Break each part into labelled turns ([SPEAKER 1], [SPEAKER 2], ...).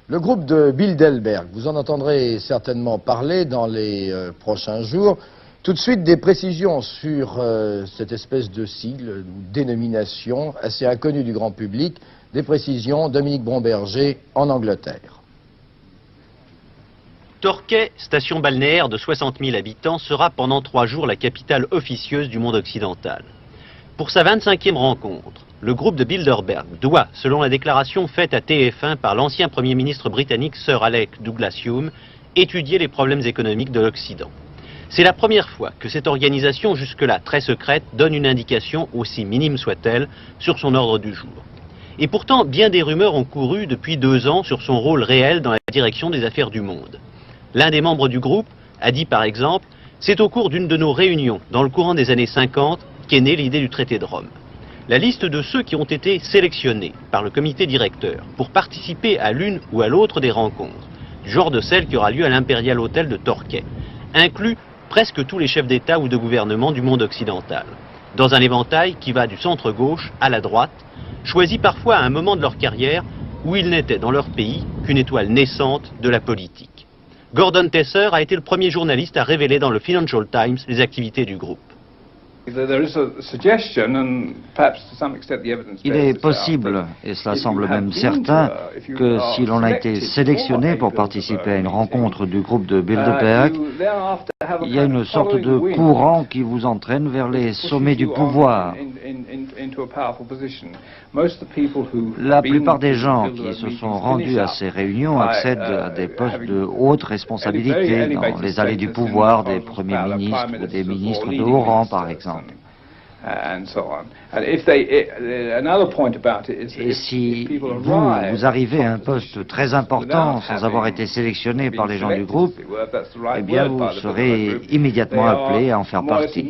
[SPEAKER 1] Le groupe de Bilderberg, vous en entendrez certainement parler dans les prochains jours. Tout de suite, des précisions sur cette espèce de sigle ou dénomination assez inconnue du grand public. Des précisions, Dominique Bromberger en Angleterre.
[SPEAKER 2] Torquay, station balnéaire de 60 000 habitants, sera pendant 3 jours la capitale officieuse du monde occidental. Pour sa 25e rencontre, le groupe de Bilderberg doit, selon la déclaration faite à TF1 par l'ancien Premier ministre britannique Sir Alec Douglas-Home, étudier les problèmes économiques de l'Occident. C'est la première fois que cette organisation, jusque-là très secrète, donne une indication, aussi minime soit-elle, sur son ordre du jour. Et pourtant, bien des rumeurs ont couru depuis 2 ans sur son rôle réel dans la direction des affaires du monde. L'un des membres du groupe a dit par exemple « C'est au cours d'une de nos réunions, dans le courant des années 50, qu'est née l'idée du traité de Rome ». La liste de ceux qui ont été sélectionnés par le comité directeur pour participer à l'une ou à l'autre des rencontres, du genre de celle qui aura lieu à l'Imperial Hotel de Torquay, inclut presque tous les chefs d'État ou de gouvernement du monde occidental, dans un éventail qui va du centre-gauche à la droite, choisis parfois à un moment de leur carrière où ils n'étaient dans leur pays qu'une étoile naissante de la politique. Gordon Tesser a été le premier journaliste à révéler dans le Financial Times les activités du groupe.
[SPEAKER 3] Il est possible, et cela semble même certain, que si l'on a été sélectionné pour participer à une rencontre du groupe de Bilderberg, il y a une sorte de courant qui vous entraîne vers les sommets du pouvoir. La plupart des gens qui se sont rendus à ces réunions accèdent à des postes de haute responsabilité dans les allées du pouvoir des premiers ministres ou des ministres de haut rang, par exemple. Et si vous arrivez à un poste très important sans avoir été sélectionné par les gens du groupe, eh bien vous serez immédiatement appelé à en faire partie.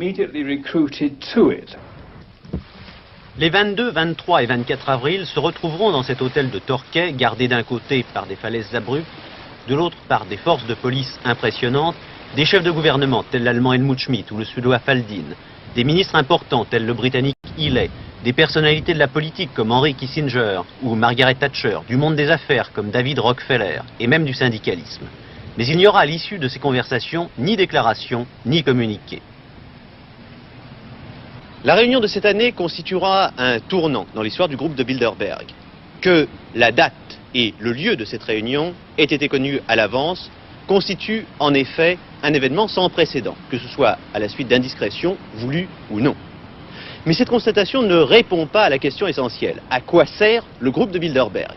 [SPEAKER 2] Les 22, 23 et 24 avril se retrouveront dans cet hôtel de Torquay, gardé d'un côté par des falaises abruptes, de l'autre par des forces de police impressionnantes, des chefs de gouvernement tels l'allemand Helmut Schmidt ou le suédois Faldin, des ministres importants tels le britannique Healey, des personnalités de la politique comme Henry Kissinger ou Margaret Thatcher, du monde des affaires comme David Rockefeller et même du syndicalisme. Mais il n'y aura à l'issue de ces conversations ni déclaration ni communiqué. La réunion de cette année constituera un tournant dans l'histoire du groupe de Bilderberg. Que la date et le lieu de cette réunion aient été connus à l'avance constitue en effet un événement sans précédent, que ce soit à la suite d'indiscrétions voulues ou non. Mais cette constatation ne répond pas à la question essentielle. À quoi sert le groupe de Bilderberg?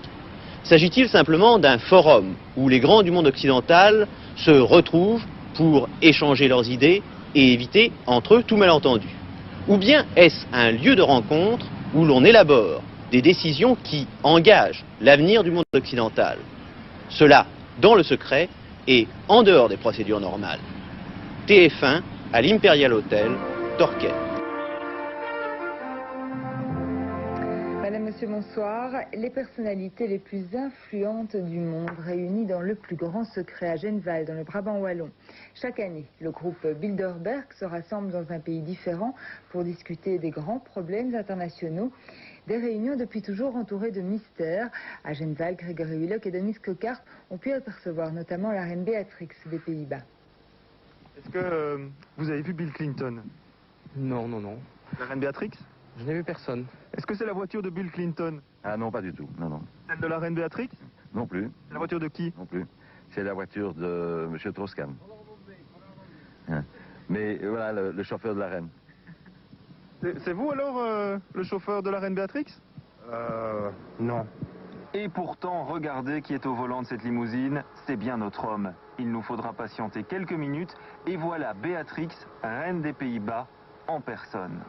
[SPEAKER 2] S'agit-il simplement d'un forum où les grands du monde occidental se retrouvent pour échanger leurs idées et éviter entre eux tout malentendu? Ou bien est-ce un lieu de rencontre où l'on élabore des décisions qui engagent l'avenir du monde occidental? Cela dans le secret et en dehors des procédures normales. TF1 à l'Imperial Hotel, Torquay.
[SPEAKER 4] Madame, Monsieur, bonsoir. Les personnalités les plus influentes du monde réunies dans le plus grand secret à Genval, dans le Brabant wallon. Chaque année, le groupe Bilderberg se rassemble dans un pays différent pour discuter des grands problèmes internationaux. Des réunions depuis toujours entourées de mystères. À Genval, Grégory Willock et Denis Cockart ont pu apercevoir notamment la reine Béatrix des Pays-Bas.
[SPEAKER 5] Est-ce que vous avez vu Bill Clinton?
[SPEAKER 6] Non, non, non.
[SPEAKER 5] La reine Béatrix?
[SPEAKER 6] Je n'ai vu personne.
[SPEAKER 5] Est-ce que c'est la voiture de Bill Clinton?
[SPEAKER 7] Ah non, pas du tout. Non, non.
[SPEAKER 5] Celle de la reine Béatrix?
[SPEAKER 7] Non plus.
[SPEAKER 5] C'est la voiture de qui?
[SPEAKER 7] Non plus. C'est la voiture de M. Strauss-Kahn. Hein. Mais voilà, le chauffeur de la reine.
[SPEAKER 5] C'est vous alors le chauffeur de la reine Béatrix?
[SPEAKER 6] Non.
[SPEAKER 8] Et pourtant, regardez qui est au volant de cette limousine, c'est bien notre homme. Il nous faudra patienter quelques minutes et voilà Béatrix, reine des Pays-Bas, en personne.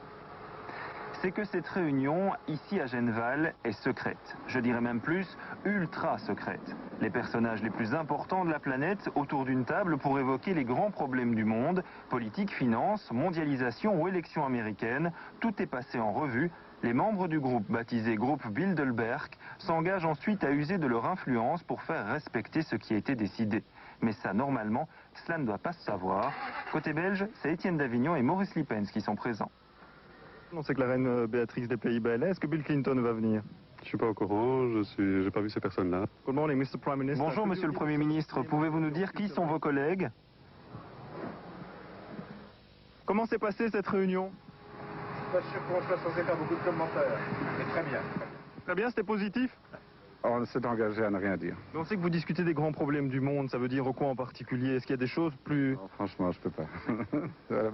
[SPEAKER 8] C'est que cette réunion, ici à Genval, est secrète. Je dirais même plus, ultra secrète. Les personnages les plus importants de la planète autour d'une table pour évoquer les grands problèmes du monde, politique, finance, mondialisation ou élections américaines, tout est passé en revue. Les membres du groupe, baptisé groupe Bilderberg, s'engagent ensuite à user de leur influence pour faire respecter ce qui a été décidé. Mais ça, normalement, cela ne doit pas se savoir. Côté belge, c'est Étienne Davignon et Maurice Lippens qui sont présents.
[SPEAKER 5] On sait que la reine Béatrix des Pays-Bas est là. Est-ce que Bill Clinton va venir? Je suis pas au courant, j'ai pas vu ces personnes-là.
[SPEAKER 8] Bonjour, Monsieur le Premier ministre. Pouvez-vous nous dire qui sont vos collègues? Comment s'est passée cette réunion?
[SPEAKER 6] Pas sûr qu'on soit censé faire beaucoup de commentaires, mais très bien.
[SPEAKER 8] Très bien, c'était positif?
[SPEAKER 5] On s'est engagé à ne rien dire.
[SPEAKER 8] On sait que vous discutez des grands problèmes du monde, ça veut dire quoi en particulier? Est-ce qu'il y a des choses plus...
[SPEAKER 5] Non, franchement, je peux pas.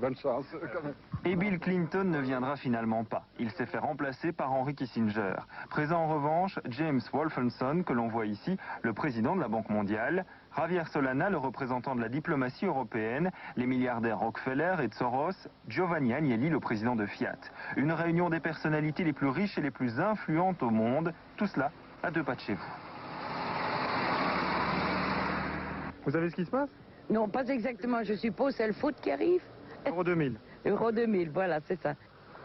[SPEAKER 5] Bonne chance, quand même.
[SPEAKER 8] Et Bill Clinton ne viendra finalement pas. Il s'est fait remplacer par Henry Kissinger. Présent en revanche, James Wolfenson, que l'on voit ici, le président de la Banque mondiale, Javier Solana, le représentant de la diplomatie européenne, les milliardaires Rockefeller et Soros, Giovanni Agnelli, le président de Fiat. Une réunion des personnalités les plus riches et les plus influentes au monde, tout cela à 2 pas de chez vous.
[SPEAKER 5] Vous savez ce qui se passe?
[SPEAKER 9] Non, pas exactement, je suppose, c'est le foot qui arrive.
[SPEAKER 8] Euro 2000.
[SPEAKER 9] Euro 2000, voilà, c'est ça.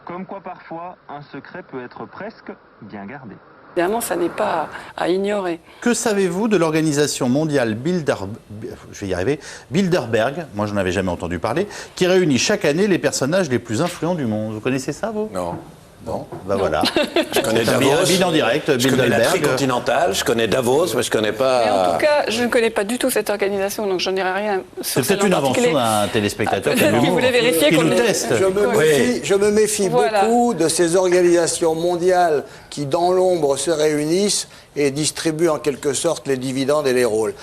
[SPEAKER 8] Comme quoi parfois, un secret peut être presque bien gardé.
[SPEAKER 10] Évidemment, ça n'est pas à ignorer.
[SPEAKER 11] Que savez-vous de l'organisation mondiale Bilderberg, moi je n'en avais jamais entendu parler, qui réunit chaque année les personnages les plus influents du monde? Vous connaissez ça, vous?
[SPEAKER 12] Non.
[SPEAKER 11] Bon, ben voilà.
[SPEAKER 12] Je connais Davos.
[SPEAKER 11] En direct,
[SPEAKER 12] je connais la Tricontinentale, je connais Davos, mais je connais pas...
[SPEAKER 10] Mais en tout cas, je ne connais pas du tout cette organisation, donc je ne dirai rien sur
[SPEAKER 11] c'est peut-être une invention d'un téléspectateur
[SPEAKER 10] qui voulait vérifier qu'on
[SPEAKER 11] nous teste.
[SPEAKER 13] Je me méfie beaucoup de ces organisations mondiales qui, dans l'ombre, se réunissent et distribuent en quelque sorte les dividendes et les rôles.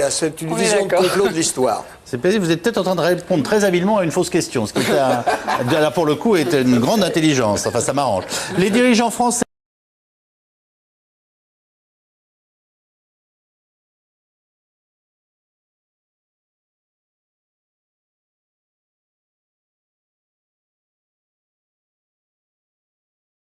[SPEAKER 13] C'est une vision de complot de l'histoire.
[SPEAKER 11] C'est paisible, vous êtes peut-être en train de répondre très habilement à une fausse question, ce qui, là, pour le coup, est une grande intelligence. Enfin, ça m'arrange. Les dirigeants français...